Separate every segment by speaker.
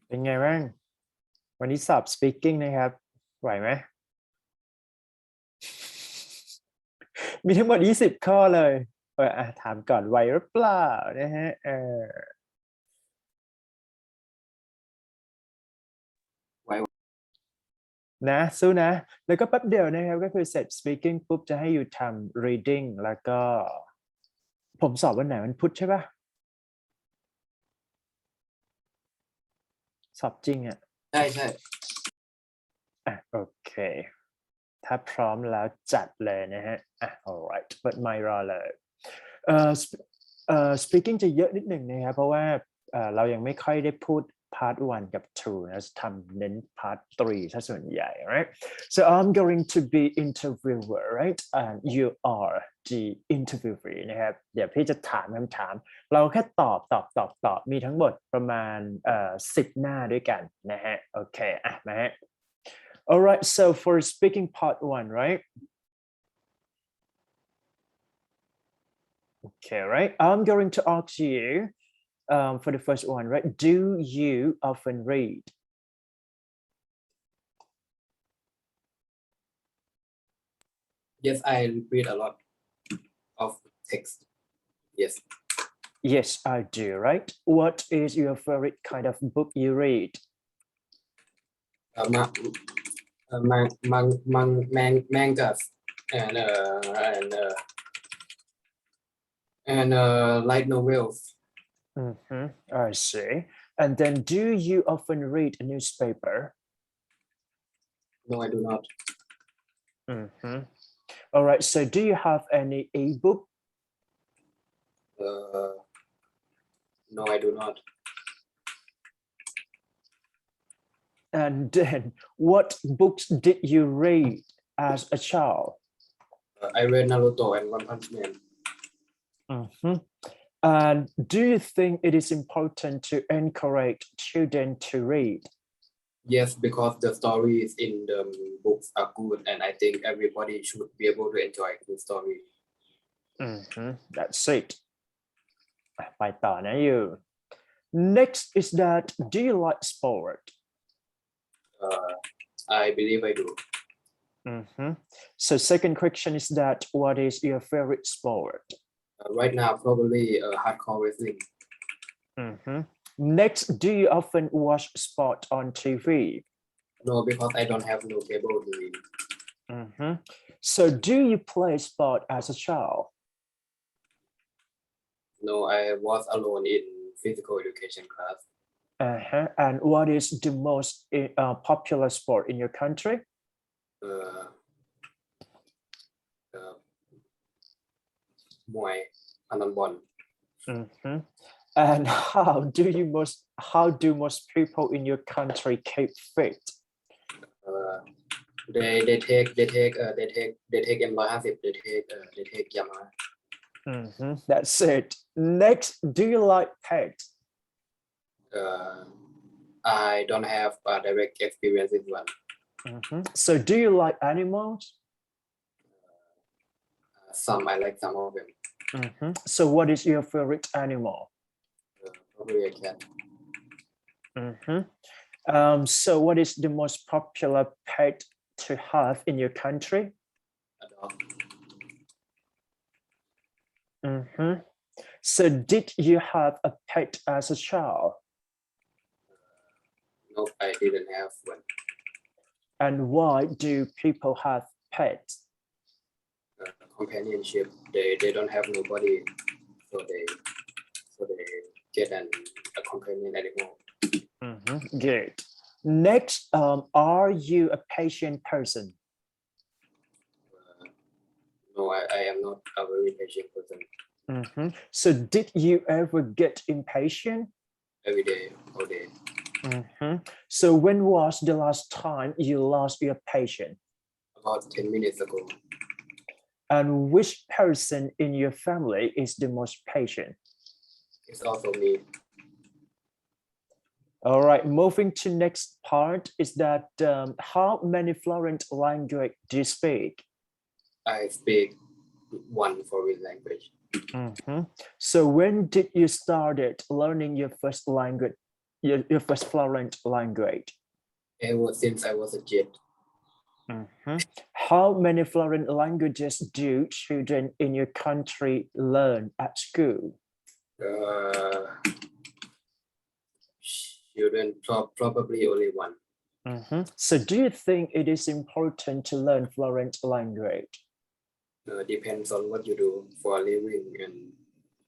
Speaker 1: เป็นไงบ้างวันนี้สอบ speaking นะครับไหวไหม มีทั้งหมด20ข้อเลยถามก่อนไหวหรือเปล่านะฮะ
Speaker 2: ไหว
Speaker 1: นะสู้นะแล้วก็แป๊บเดียวนะครับก็คือเสร็จ speaking ปุ๊บจะให้อยู่ทำ reading แล้วก็ผมสอบวันไหนวันพุธใช่ปะสอบจริงอ่ะ
Speaker 2: ใช่
Speaker 1: โอเคถ้าพร้อมแล้วจัดเลยนะฮะalright เปิดไมค์รอเลยspeaking จะเยอะนิดหนึ่งนะครับเพราะว่าเรายังไม่ค่อยได้พูด part 1 กับ 2 นะทำเน้น part 3 ซะส่วนใหญ่ right so I'm going to be interviewer right and you are the interviewee นะครับเดี๋ยวพี่จะถามคำถามเราแค่ตอบมีทั้งหมดประมาณ10 หน้าด้วยกันนะฮะโอเคมาฮะAll right, so for speaking part 1, right? Okay, right. I'm going to ask you for the first one, right? Do you often read?
Speaker 2: yes I read a lot of text yes
Speaker 1: Yes, I do, right? What is your favorite kind of book you read?
Speaker 2: mangas and light novels.
Speaker 1: I see. And then do you often read a newspaper?
Speaker 2: No, I do not.
Speaker 1: All right, so do you have any ebook?
Speaker 2: No, I do not.
Speaker 1: And then what books did you read as a child?
Speaker 2: I read Naruto and One Punch Man.
Speaker 1: And do you think it is important to encourage children to read?
Speaker 2: Yes, because the stories in the books are good, and I think everybody should be able to enjoy the story.
Speaker 1: That's it. ไปต่อนะ you. Next is that, do you like sport?
Speaker 2: I believe I do.
Speaker 1: So second question is that, what is your favorite sport?
Speaker 2: Right now, probably hardcore wrestling.
Speaker 1: Next, do you often watch sport on TV?
Speaker 2: No, because I don't have no cable TV.
Speaker 1: So do you play sport as a child?
Speaker 2: No, I was alone in physical education class.
Speaker 1: And what is the most popular sport in your country?
Speaker 2: Muay, Anambon.
Speaker 1: And how do most people in your country keep fit?
Speaker 2: They take M150. They take Yamaha.
Speaker 1: That's it. Next, do you like pets?
Speaker 2: I don't have a direct experience with one.
Speaker 1: So do you like animals?
Speaker 2: Some I like some of them.
Speaker 1: So what is your favorite animal?
Speaker 2: Probably a cat.
Speaker 1: So what is the most popular pet to have in your country?
Speaker 2: A dog.
Speaker 1: So did you have a pet as a child?
Speaker 2: No, I didn't have one.
Speaker 1: And why do people have pets?
Speaker 2: Companionship. They don't have nobody, so they get a companion animal.
Speaker 1: Good. Next, are you a patient person?
Speaker 2: No, I am not a very patient person.
Speaker 1: So did you ever get impatient?
Speaker 2: Every day, all day.
Speaker 1: So when was the last time you lost your patience?
Speaker 2: About 10 minutes ago.
Speaker 1: And which person in your family is the most patient?
Speaker 2: It's also me.
Speaker 1: All right, moving to next part is that how many fluent language do you speak?
Speaker 2: I speak one foreign language.
Speaker 1: So when did you started learning your first language, your first fluent language?
Speaker 2: Ever since I was a kid.
Speaker 1: Mhm. How many fluent languages do children in your country learn at school?
Speaker 2: Uh, Children probably only one.
Speaker 1: So do you think it is important to learn fluent language?
Speaker 2: Depends on what you do for a living and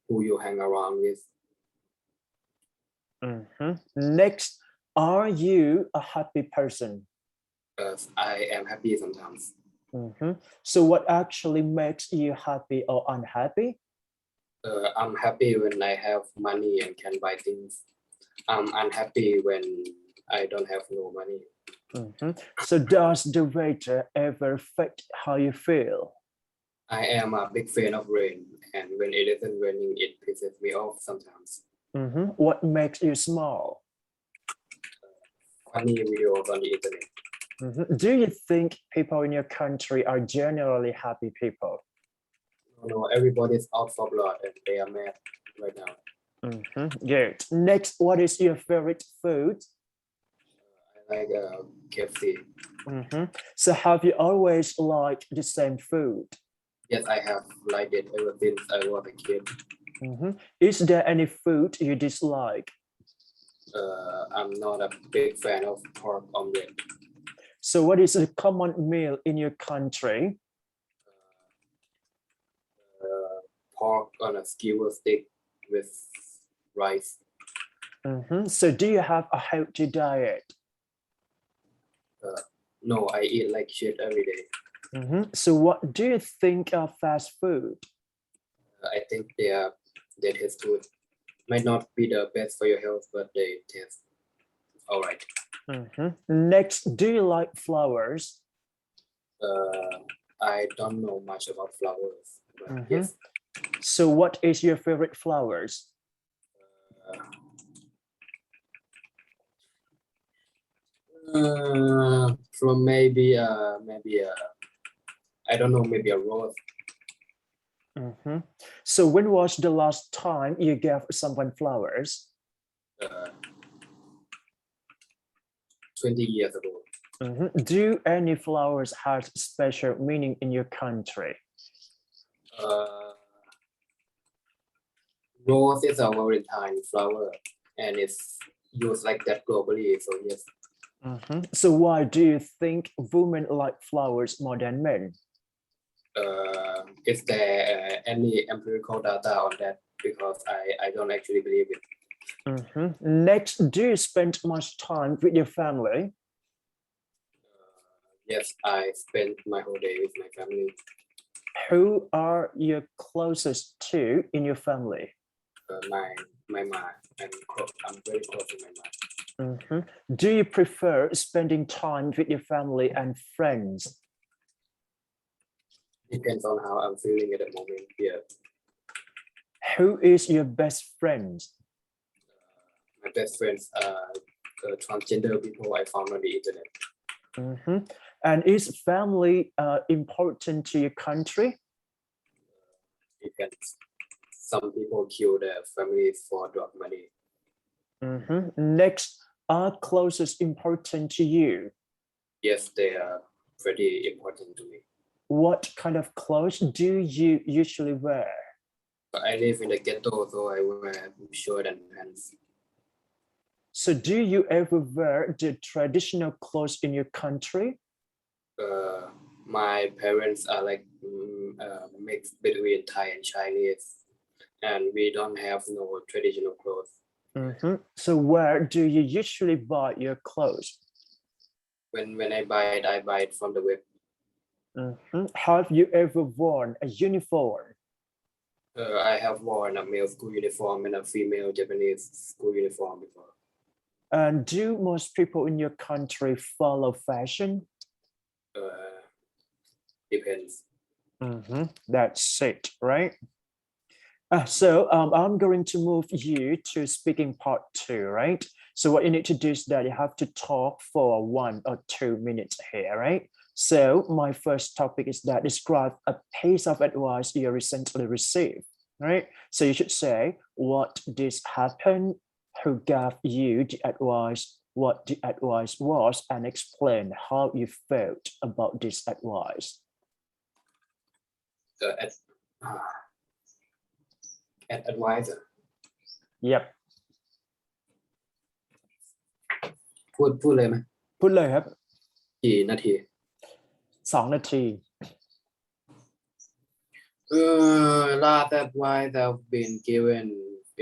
Speaker 2: who you hang around with.
Speaker 1: Next, are you a happy person?
Speaker 2: I am happy sometimes.
Speaker 1: So what actually makes you happy or unhappy?
Speaker 2: I'm happy when I have money and can buy things. I'm unhappy when I don't have no money.
Speaker 1: So does the weather ever affect how you feel?
Speaker 2: I am a big fan of rain, and when it isn't raining, it pisses me off sometimes.
Speaker 1: What makes you smile?
Speaker 2: Funny videos on the internet.
Speaker 1: Do you think people in your country are generally happy people?
Speaker 2: No, everybody's out for blood and they are mad right now.
Speaker 1: Good. Next, what is your favorite food?
Speaker 2: I like KFC.
Speaker 1: So have you always liked the same food?
Speaker 2: Yes, I have liked it ever since I was a kid.
Speaker 1: Is there any food you dislike?
Speaker 2: I'm not a big fan of pork omelette.
Speaker 1: So what is a common meal in your country?
Speaker 2: Pork on a skewer stick with rice.
Speaker 1: So do you have a healthy diet?
Speaker 2: No, I eat like shit every day.
Speaker 1: So what do you think of fast food?
Speaker 2: I think they taste good. Might not be the best for your health, but they taste all right.
Speaker 1: Next, do you like flowers?
Speaker 2: I don't know much about flowers, but yes.
Speaker 1: So what is your favorite flowers?
Speaker 2: From maybe I don't know, maybe a rose.
Speaker 1: So when was the last time you gave someone flowers?
Speaker 2: 20 years ago.
Speaker 1: Do any flowers have special meaning in your country?
Speaker 2: Rose is a Valentine flower and it's used like that globally, so yes.
Speaker 1: So why do you think women like flowers more than men?
Speaker 2: Is there any empirical data on that? Because I don't actually believe it.
Speaker 1: Next, do you spend much time with your family?
Speaker 2: Yes, I spend my whole day with my family.
Speaker 1: Who are you closest to in your family?
Speaker 2: My mom. I'm very close to my mom.
Speaker 1: Do you prefer spending time with your family and friends?
Speaker 2: Depends on how I'm feeling at the moment. Yeah.
Speaker 1: Who is your best friend?
Speaker 2: My best friends are transgender people I found on the internet.
Speaker 1: And is family important to your country?
Speaker 2: Depends. Some people kill their families for drug money.
Speaker 1: Next, are clothes important to you?
Speaker 2: Yes, they are pretty important to me.
Speaker 1: What kind of clothes do you usually wear?
Speaker 2: I live in the ghetto, so I wear shirt and pants.
Speaker 1: So do you ever wear the traditional clothes in your country?
Speaker 2: My parents are like mixed between Thai and Chinese, and we don't have no traditional clothes.
Speaker 1: So where do you usually buy your clothes?
Speaker 2: When I buy it from the web.
Speaker 1: Have you ever worn a uniform?
Speaker 2: I have worn a male school uniform and a female Japanese school uniform before.
Speaker 1: And do most people in your country follow fashion?
Speaker 2: Depends.
Speaker 1: That's it, right? So I'm going to move you to speaking part 2, right? So what you need to do is that you have to talk for 1 or 2 minutes here, right? So my first topic is that describe a piece of advice you recently received, right? So you should say, what did happen? who gave you the advice, what the advice was, and explain how you felt about this advice.
Speaker 2: uh, ad, uh, advisor
Speaker 1: Yep
Speaker 2: พูดเลยไหม
Speaker 1: พูดเลยครับ
Speaker 2: กี่นาที
Speaker 1: 2 นาที
Speaker 2: Last advice I've been given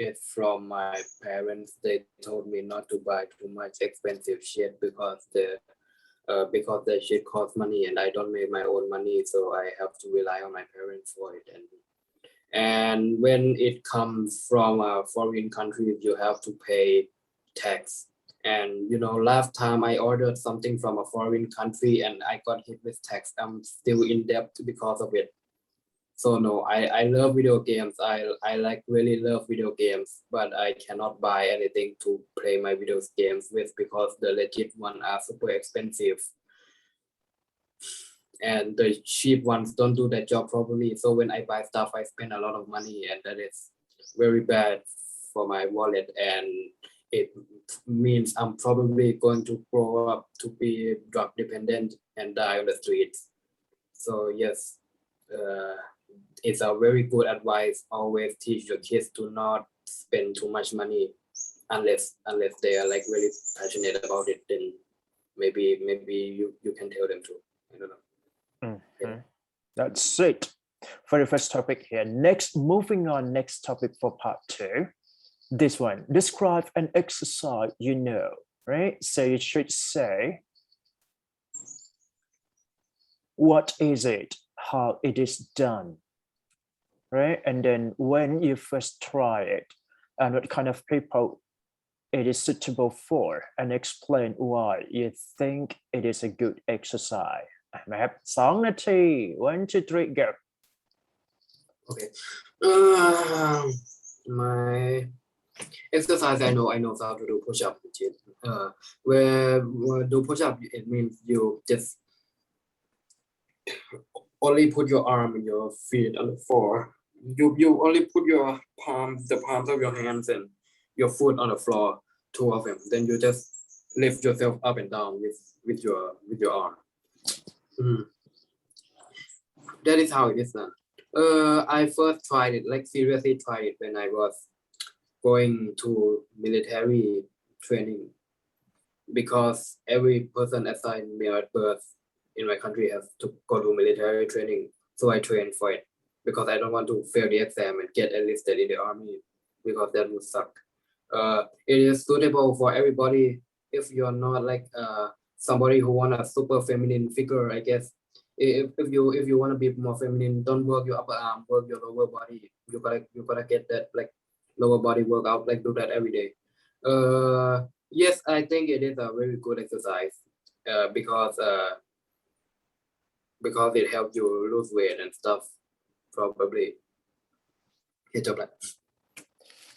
Speaker 2: is from my parents. They told me not to buy too much expensive shit because the shit costs money and I don't make my own money, so I have to rely on my parents for it. And when it comes from a foreign country, you have to pay tax. And last time I ordered something from a foreign country and I got hit with tax. I'm still in debt because of it. So no, I love video games. I like really love video games, but I cannot buy anything to play my video games with because the legit ones are super expensive. And the cheap ones don't do their job properly. So when I buy stuff, I spend a lot of money, and that is very bad for my wallet. And it means I'm probably going to grow up to be drug dependent and die on the streets. So yes, it's a very good advice. Always teach your kids to not spend too much money unless they are like really passionate about it. Then maybe you can tell them to. I don't know.
Speaker 1: Mhm. That's it for the first topic here. Next, moving on, next topic for part 2. This one, describe an exercise you know, right? So you should say, what is it, how it is done, right? And then when you first try it, and what kind of people it is suitable for, and explain why you think it is a good exercise. นะครับ2 นาที 1 2 3 go.
Speaker 2: Okay. My exercise, I know how to do push-up. Where do push-up, it means you just only put your arm and your feet on the floor. You only put your the palms of your hands and your foot on the floor, 2 of them. Then you just lift yourself up and down with your arm. That is how it is done. I first tried it, like seriously tried it when I was going to military training, because every person assigned me at birth in my country has to go to military training. So I trained for it because I don't want to fail the exam and get enlisted in the army, because that would suck. It is suitable for everybody. If you're not like somebody who want a super feminine figure, I guess. If you want to be more feminine, don't work your upper arm, work your lower body. You gotta get that like lower body workout, like do that every day. Yes, I think it is a very good exercise because it helps you lose weight and stuff, probably.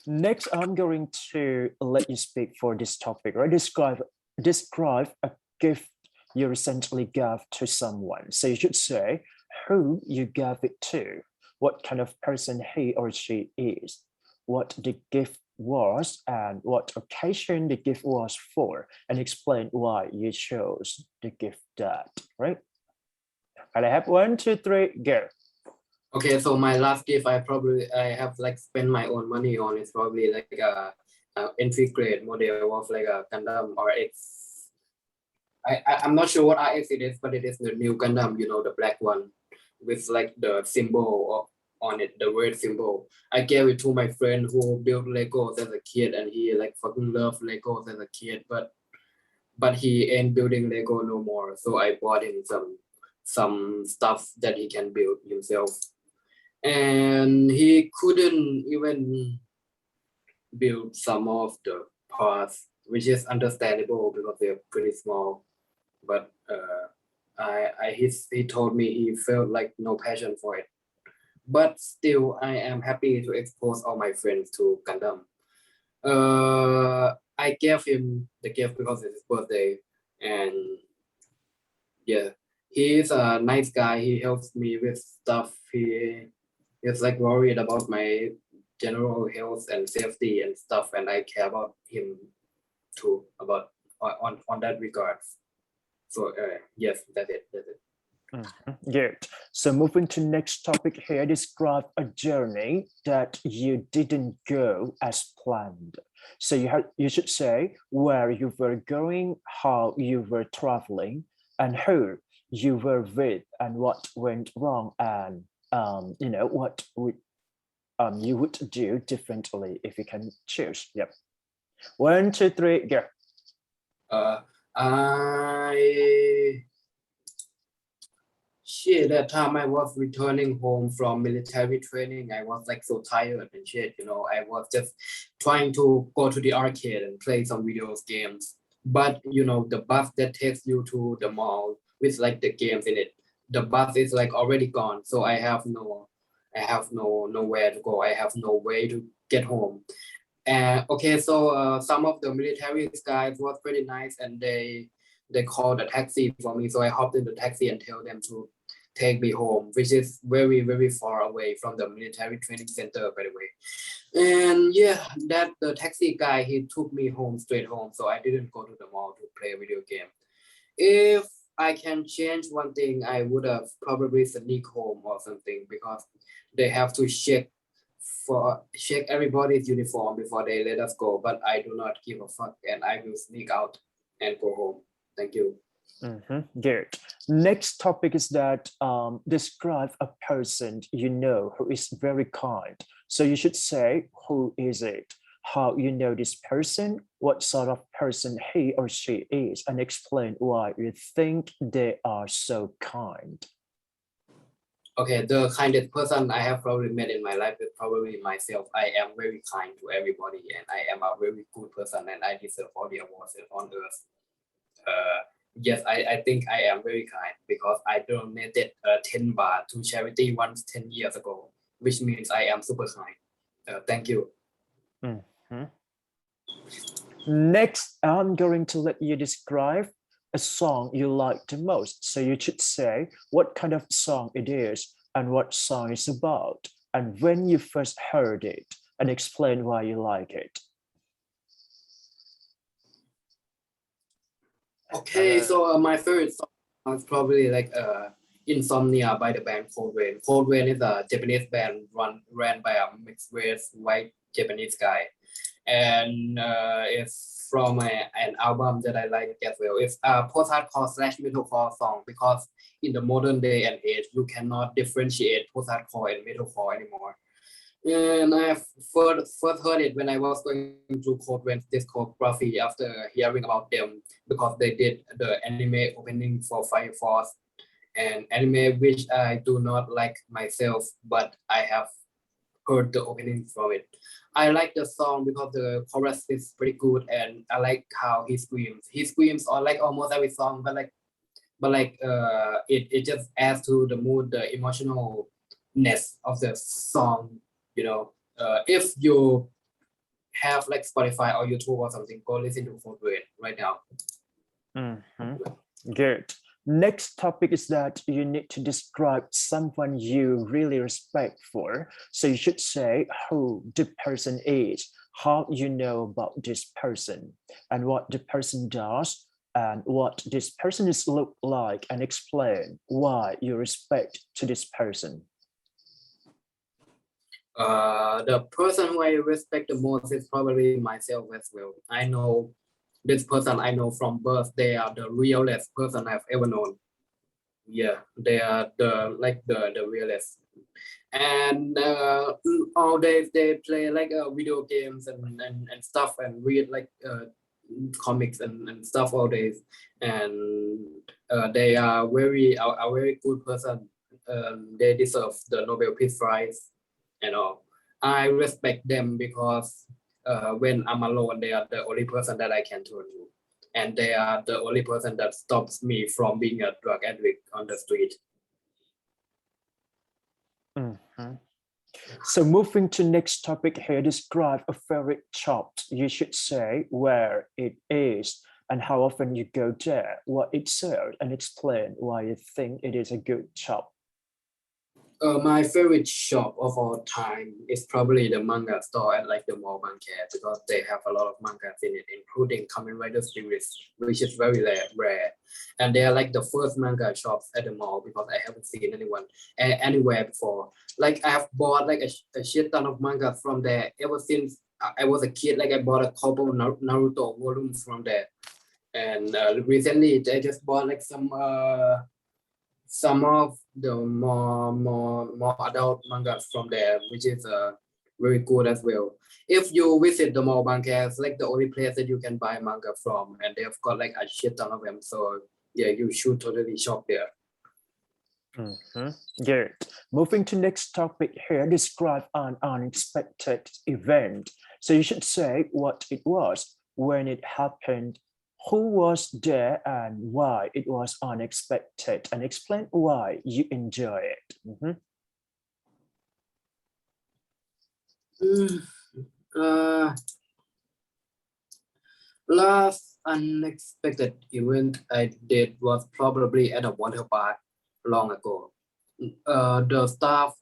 Speaker 1: Next, I'm going to let you speak for this topic, right? Describe a gift you recently gave to someone. So you should say who you gave it to, what kind of person he or she is, what the gift was, and what occasion the gift was for, and explain why you chose the gift that, right? And I have 1 2 3 go.
Speaker 2: Okay, so my last gift, I have like spent my own money on. It's probably like a entry grade model of like a Gundam RX. I'm not sure what RX it is, but it is the new Gundam, the black one with like the symbol on it, the word symbol. I gave it to my friend who built Legos as a kid, and he like fucking loved Legos as a kid, but he ain't building Lego no more. So I bought him some stuff that he can build himself. And he couldn't even build some of the parts, which is understandable because they're pretty small. But he told me he felt like no passion for it. But still, I am happy to expose all my friends to Gundam. I gave him the gift because it's his birthday, and yeah, he's a nice guy. He helps me with stuff. He is like worried about my general health and safety and stuff, and I care about him too about on that regard. So yes, that's it.
Speaker 1: Good. So moving to next topic here, describe a journey that you didn't go as planned. So you should say where you were going, how you were traveling, and who you were with, and what went wrong, and what would you would do differently if you can choose. Yep. 1, 2, 3, go.
Speaker 2: That time I was returning home from military training. I was like so tired and shit, I was just trying to go to the arcade and play some video games. But the bus that takes you to the mall with like the games in it, the bus is like already gone. So I have nowhere to go. I have no way to get home. Okay, so some of the military guys was pretty nice, and they called a taxi for me. So I hopped in the taxi and tell them to take me home, which is very, very far away from the military training center, by the way. And yeah, that the taxi guy, he took me home, straight home. So I didn't go to the mall to play a video game. If I can change one thing, I would have probably sneak home or something, because they have to check everybody's uniform before they let us go. But I do not give a fuck, and I will sneak out and go home. Thank you.
Speaker 1: Good. Next topic is that describe a person you know who is very kind. So you should say who is it, how you know this person, what sort of person he or she is, and explain why you think they are so kind.
Speaker 2: Okay, the kindest person I have probably met in my life is probably myself. I am very kind to everybody, and I am a very good person, and I deserve all the awards on earth. Yes, I think I am very kind, because I donated 10 baht to charity once 10 years ago, which means I am super kind. Thank you.
Speaker 1: Next, I'm going to let you describe a song you like the most. So you should say what kind of song it is and what song it's about, and when you first heard it, and explain why you like it.
Speaker 2: Okay, so my favorite song is probably like Insomnia by the band Cold Rain. Cold Rain is a Japanese band ran by a mixed race white Japanese guy, and it's from an album that I like as well. It's a post-hardcore / metalcore song, because in the modern day and age you cannot differentiate post-hardcore and metalcore anymore. And I first heard it when I was going through Cold Rain's discography after hearing about them, because they did the anime opening for Fire Force, an anime which I do not like myself, but I have heard the opening from it. I like the song because the chorus is pretty good, and I like how he screams. He screams on like almost every song, but it just adds to the mood, the emotionalness of the song. If you have like Spotify or YouTube or something, go listen to Cold Rain right now.
Speaker 1: Good. Next topic is that you need to describe someone you really respect for. So you should say who the person is, how you know about this person, and what the person does, and what this person is look like, and explain why you respect to this person.
Speaker 2: The person who I respect the most is probably myself as well. I know this person I know from birth. They are the realest person I've ever known. Yeah, they are the realest. And all day they play like video games and stuff, and read like comics and stuff all days. And they are a very good person. They deserve the Nobel Peace Prize and all. I respect them because when I'm alone, they are the only person that I can turn to, and they are the only person that stops me from being a drug addict on the street.
Speaker 1: So moving to next topic here, describe a favorite shop. You should say where it is and how often you go there, what it serves, and explain why you think it is a good shop.
Speaker 2: My favorite shop of all time is probably the manga store at like the mall Bangkok because they have a lot of mangas in it, including Kamen Rider series, which is very rare. And they are like the first manga shops at the mall because I haven't seen anyone anywhere before. Like I have bought like a shit ton of manga from there ever since I was a kid. Like I bought a couple Naruto volumes from there, and recently I just bought like some of the more adult mangas from there, which is very good as well. If you visit the mall Bangkok, it's like the only place that you can buy manga from, and they've got like a shit ton of them. So yeah, you should totally shop there.
Speaker 1: Good. Moving to next topic here, describe an unexpected event. So you should say what it was, when it happened, who was there, and why it was unexpected, and explain why you enjoy it.
Speaker 2: Last unexpected event I did was probably at a water park long ago. The staff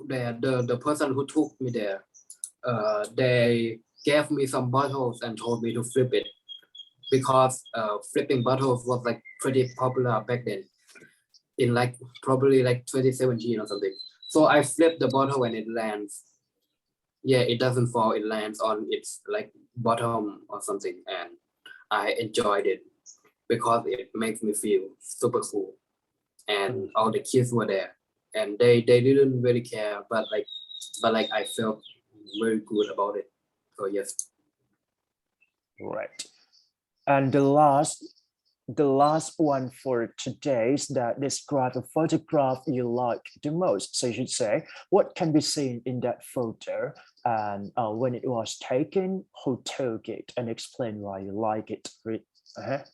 Speaker 2: there, the person who took me there, they gave me some bottles and told me to flip it because flipping bottles was like pretty popular back then in like probably like 2017 or something. So I flipped the bottle and it lands. Yeah, it doesn't fall, it lands on its like bottom or something, and I enjoyed it because it makes me feel super cool. And all the kids were there and they didn't really care, but like I felt very good about it. So yes.
Speaker 1: Right. And the last one for today is that describe a photograph you like the most. So you should say what can be seen in that photo, and when it was taken, who took it, and explain why you like it. Yeah.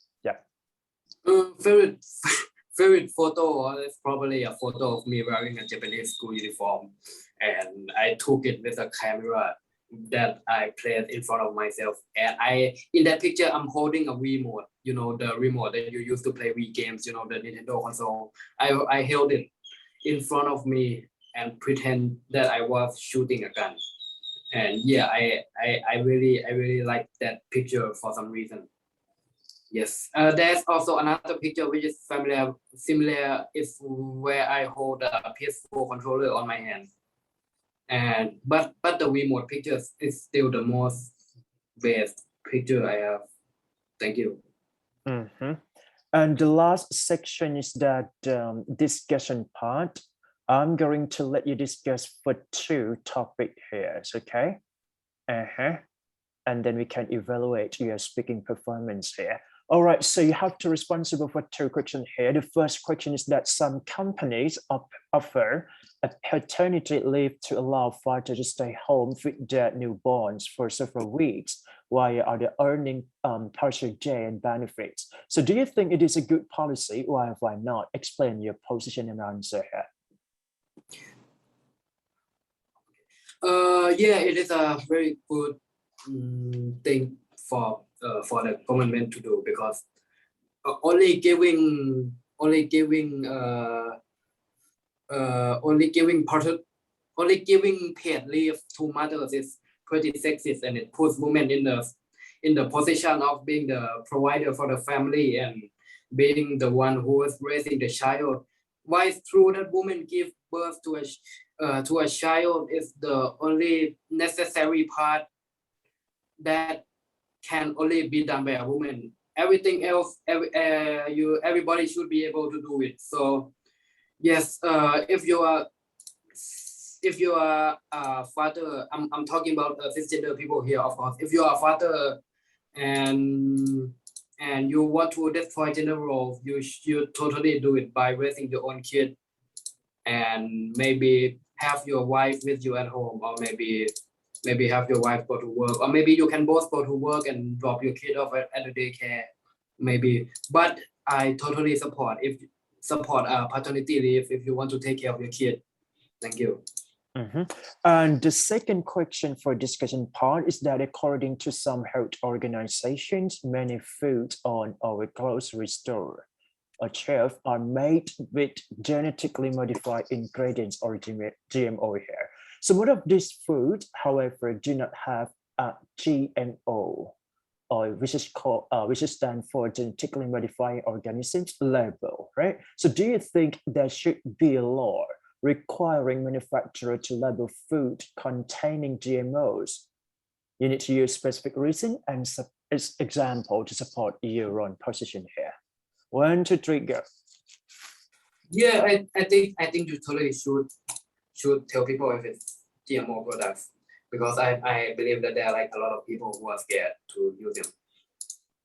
Speaker 2: Favorite favorite photo is probably a photo of me wearing a Japanese school uniform, and I took it with a camera that I placed in front of myself. And in that picture, I'm holding a remote, you know, the remote that you use to play Wii games, you know, the Nintendo console. I held it in front of me and pretend that I was shooting a gun. And yeah, I really like that picture for some reason. Yes, there's also another picture which is similar is where I hold a PS4 controller on my hand. And but the remote pictures is still the most best picture I have. Thank you.
Speaker 1: And the last section is that discussion part. I'm going to let you discuss for 2 topics here, okay? And then we can evaluate your speaking performance here. All right, so you have to responsible for 2 questions here. The first question is that some companies offer a paternity leave to allow fathers to stay home with their newborns for several weeks while others earning partial day and benefits. So do you think it is a good policy? Why not? Explain your position and answer here.
Speaker 2: Yeah, it is a very good thing for the government to do because only giving paid leave to mothers is pretty sexist, and it puts women in the position of being the provider for the family and being the one who is raising the child. While it's true that women give birth to a child is the only necessary part that can only be done by a woman. Everything else, everybody should be able to do it. So yes, if you are a father, I'm talking about cisgender people here, of course. If you are a father and you want to destroy gender roles, you totally do it by raising your own kid, and maybe have your wife with you at home, or maybe have your wife go to work, or maybe you can both go to work and drop your kid off at the daycare, maybe. But I totally support paternity leave if you want to take care of your kid. Thank you.
Speaker 1: And the second question for discussion part is that according to some health organizations, many food on our grocery store or chef are made with genetically modified ingredients or GMO here. Some of these foods, however, do not have a GMO, or which is stand for genetically modifying organisms label, right? So do you think there should be a law requiring manufacturer to label food containing GMOs? You need to use specific reason and example to support your own position here. 1, 2, 3, go.
Speaker 2: Yeah, I think you totally should tell people if it's GMO products, because I believe that there are like a lot of people who are scared to use them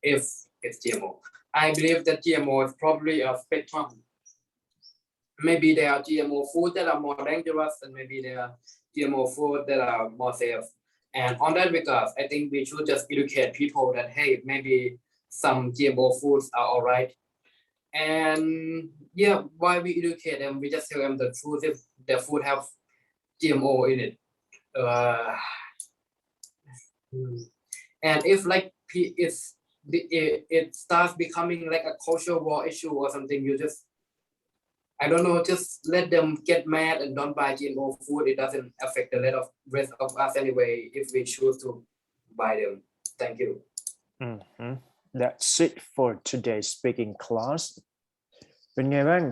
Speaker 2: if it's GMO. I believe that GMO is probably a spectrum. Maybe there are GMO food that are more dangerous, and maybe there are GMO food that are more safe. And on that regard, I think we should just educate people that, hey, maybe some GMO foods are all right. And yeah, why we educate them, we just tell them the truth if their food have GMO in it. And if like it starts becoming like a cultural war issue or something, you just, I don't know, just let them get mad and don't buy GMO food. It doesn't affect the rest of us anyway if we choose to buy them. Thank you.
Speaker 1: That's it for today's speaking class. เป็นไงบ้าง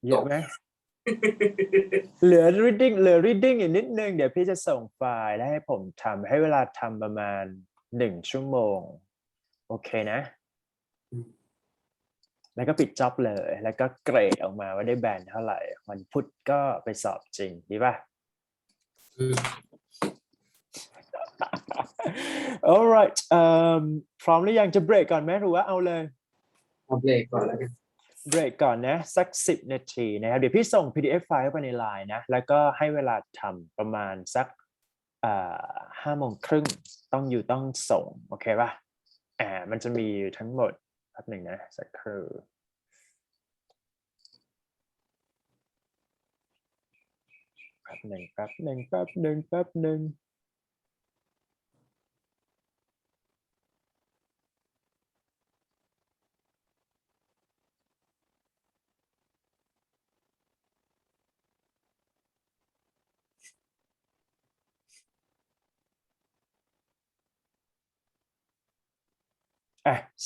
Speaker 1: เยอะไหม เหลือ reading อีกนิดนึงเดี๋ยวพี่จะส่งไฟล์แล้วให้ผมทำให้เวลาทำประมาณ1 ชั่วโมงโอเคนะแล้วก็ปิดจ็อบเลยแล้วก็เกรดออกมาว่าได้แบนเท่าไหร่วันพุธก็ไปสอบจริงดีป่ะ alright พร้อมหรือยังจะเบรกก่อนไหมหรือว่าเอาเลย
Speaker 2: เอาเบรกก่อนแล้วกัน
Speaker 1: เบรกก่อนนะสัก10 นาทีนะครับเดี๋ยวพี่ส่ง PDF ไฟล์เข้าไปในไลน์นะแล้วก็ให้เวลาทำประมาณสัก5 โมงครึ่งต้องส่งโอเคป่ะมันจะมีทั้งหมดแป๊บหนึ่งนะสักครู่แป๊บหนึ่ง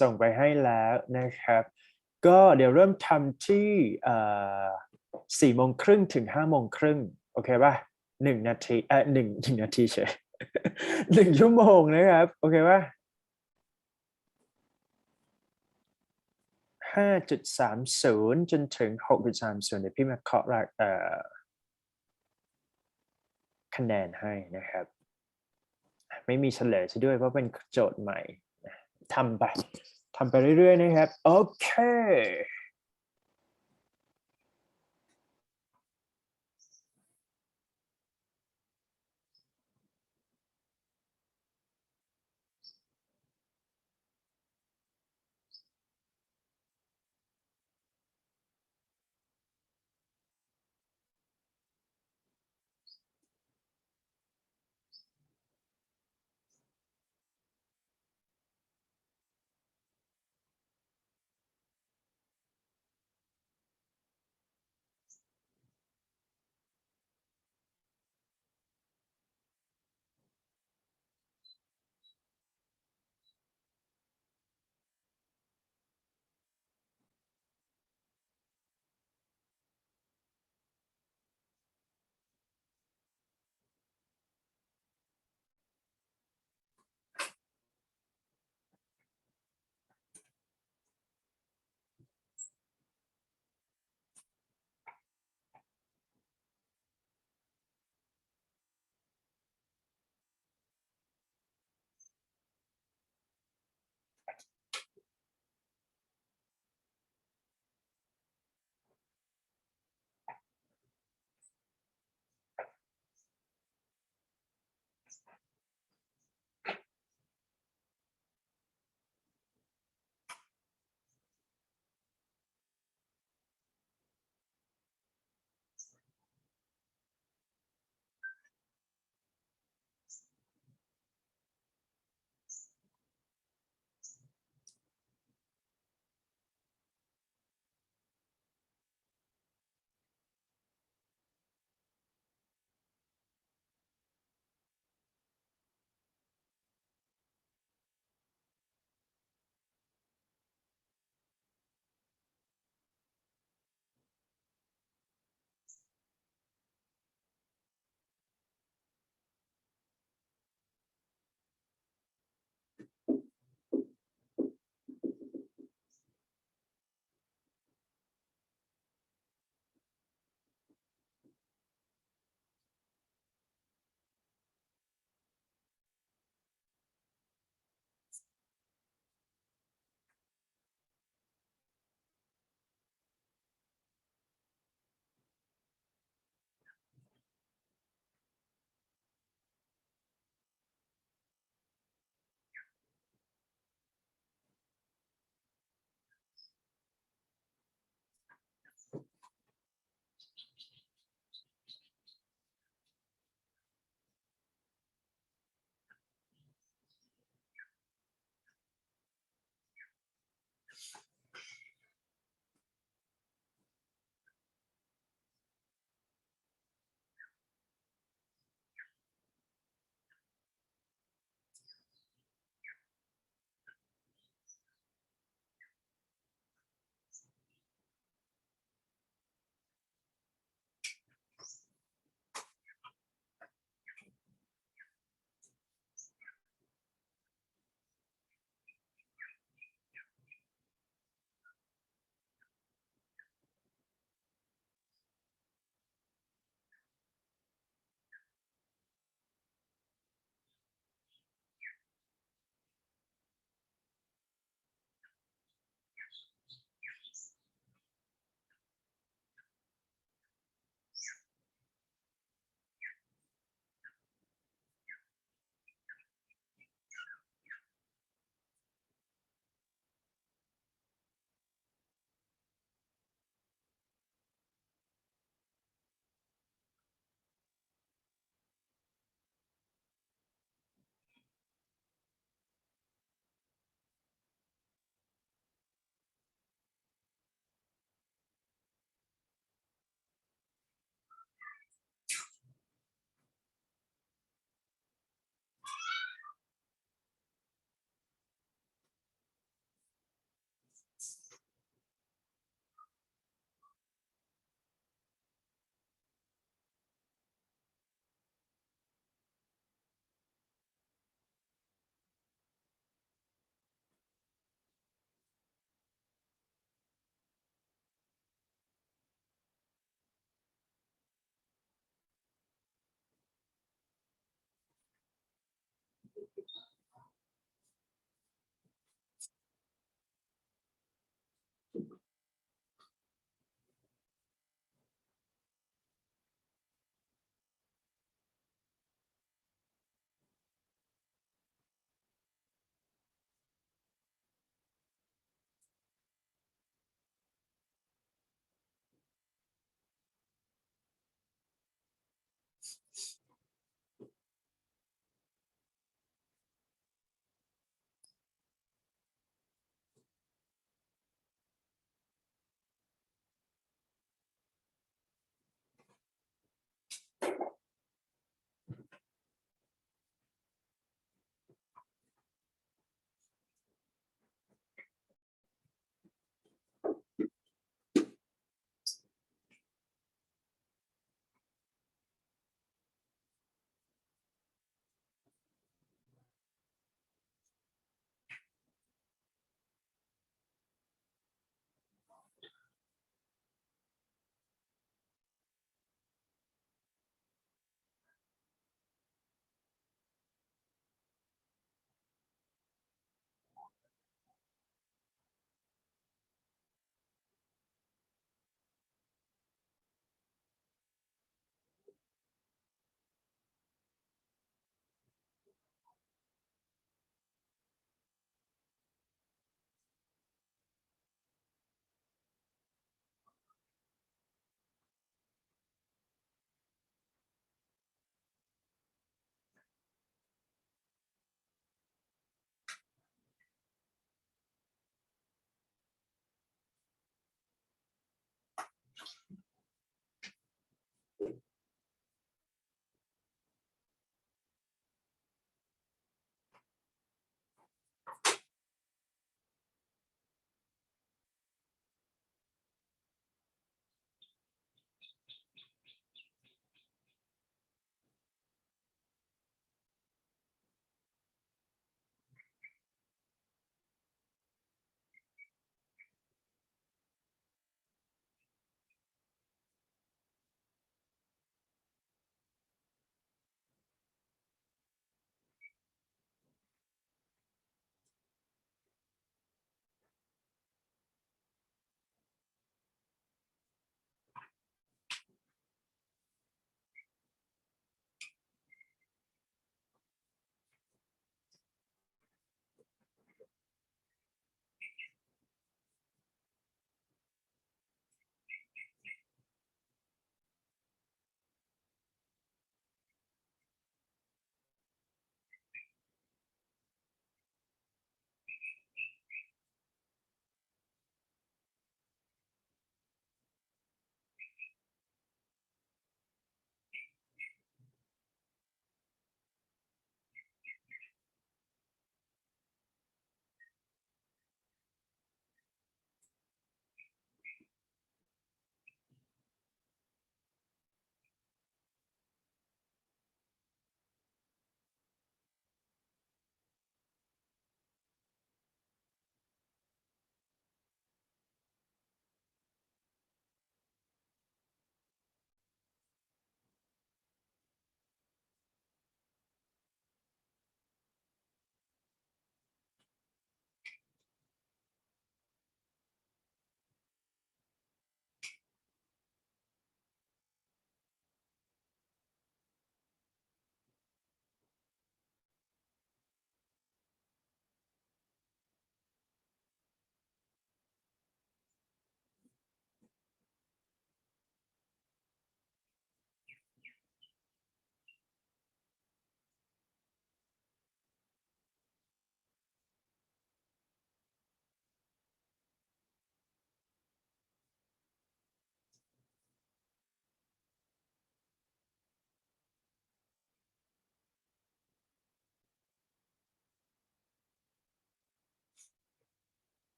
Speaker 1: ส่งไปให้แล้วนะครับก็เดี๋ยวเริ่มทำที่4 โมงครึ่งถึง5 โมงครึ่งโอเคป่ะ1 นาที1 นาทีเฉย 1 ชั่วโมงนะครับโอเคป่ะ5.30 จนถึง 6.30 เดี๋ยวพี่มาเคาะคะแนนให้นะครับไม่มีเฉลยซะด้วยเพราะเป็นโจทย์ใหม่ทำไปเรื่อยๆนะครับโอเค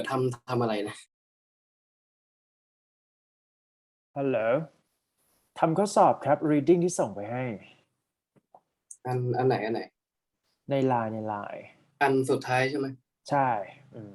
Speaker 2: ทำอะไรนะ
Speaker 1: ฮัลโหลทำข้อสอบครับ reading ที่ส่งไปให้
Speaker 2: อันไหน
Speaker 1: ในไลน์ในไลน์
Speaker 2: อันสุดท้ายใช่ไหม
Speaker 1: ใช่อืม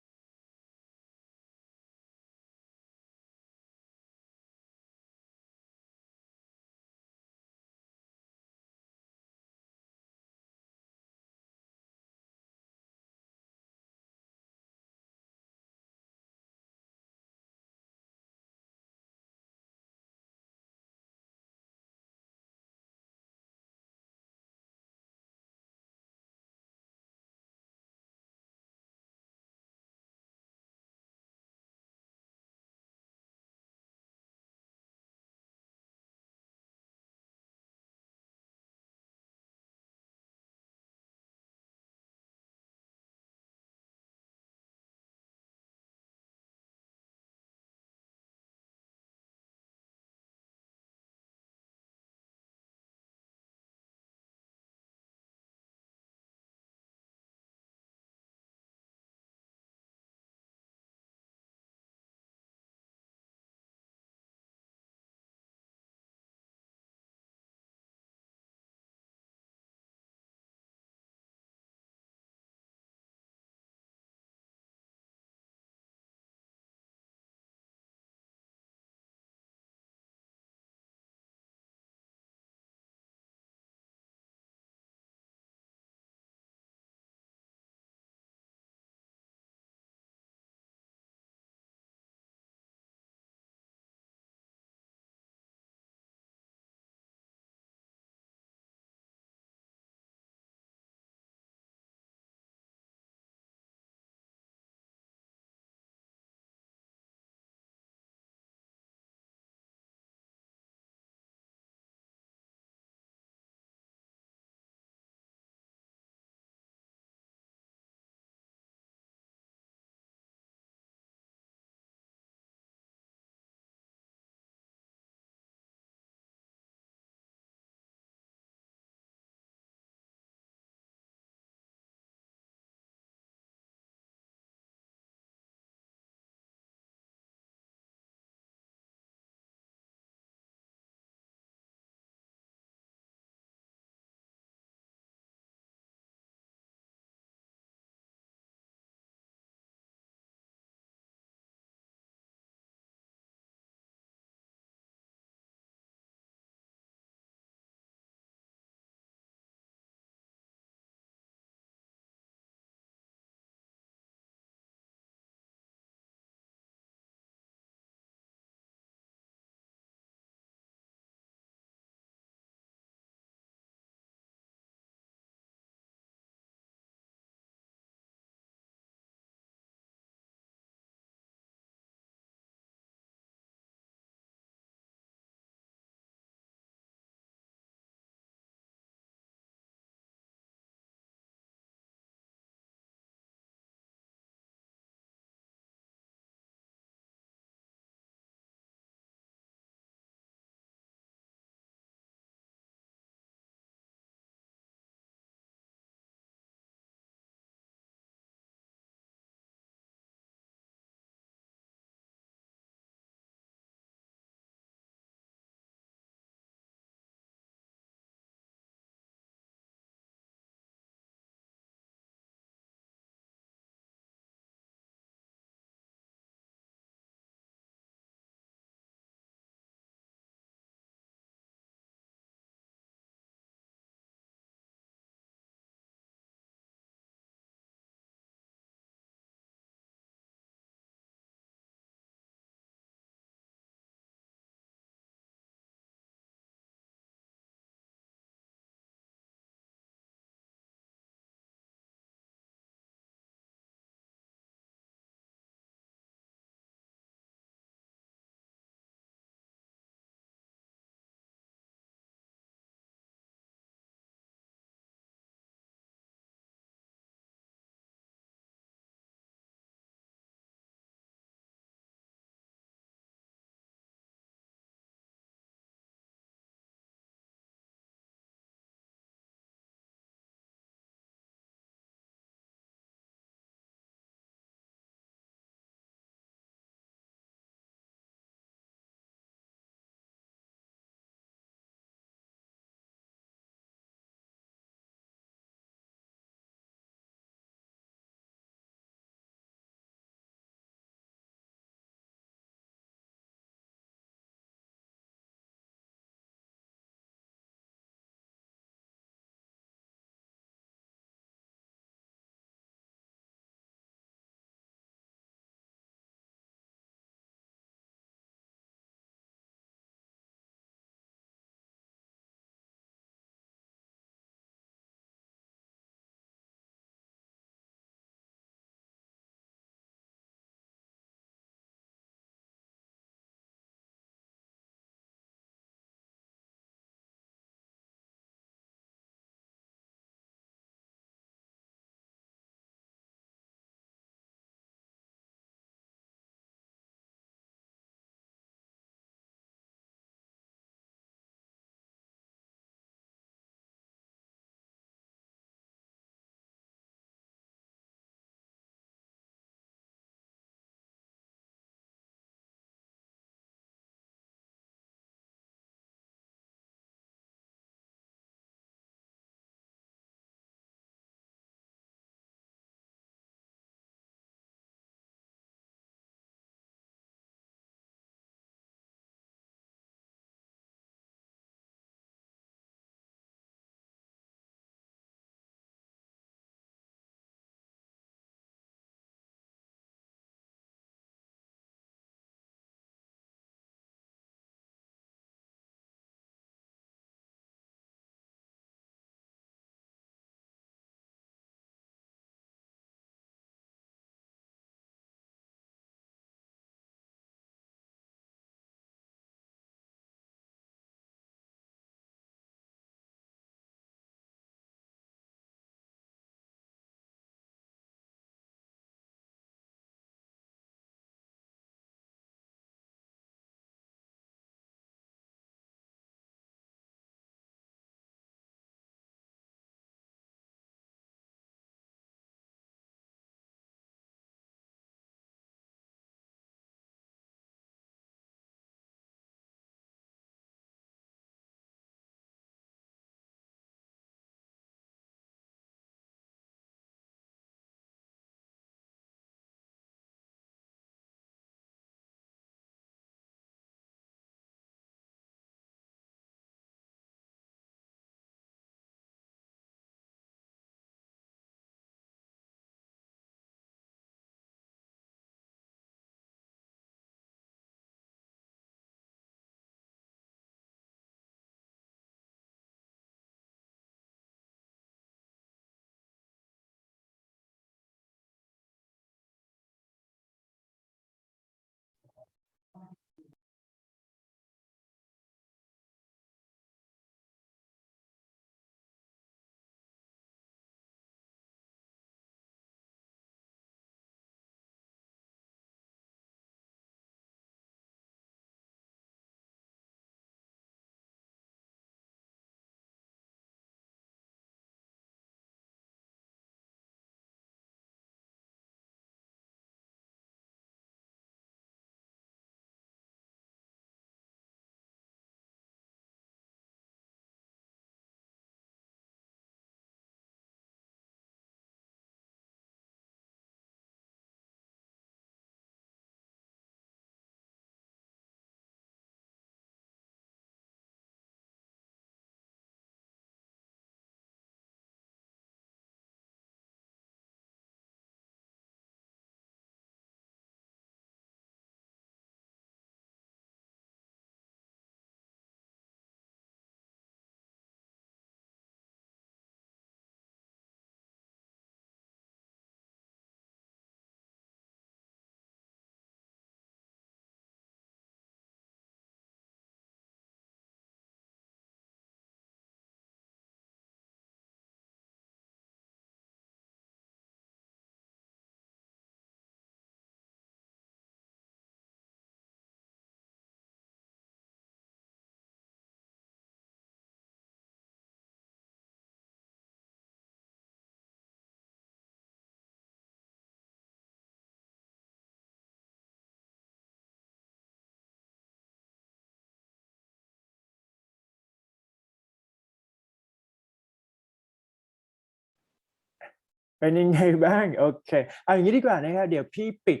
Speaker 1: เป็นยังไงบ้างโอเคเอาอย่างนี้ดีกว่านะครับเดี๋ยวพี่ปิด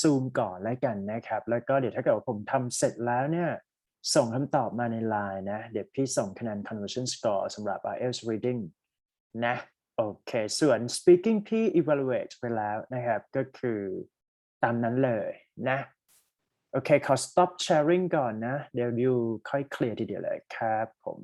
Speaker 1: ซูมก่อนแล้วกันนะครับแล้วก็เดี๋ยวถ้าเกิดว่าผมทำเสร็จแล้วเนี่ยส่งคำตอบมาใน LINE นะเดี๋ยวพี่ส่งคะแนน conversion score สำหรับ IELTS reading นะโอเคส่วน speaking พี่ evaluate ไปแล้วนะครับก็คือตามนั้นเลยนะโอเคขอ stop sharing ก่อนนะเดี๋ยวดิวค่อยเคลียร์ทีเดียวเลยครับผม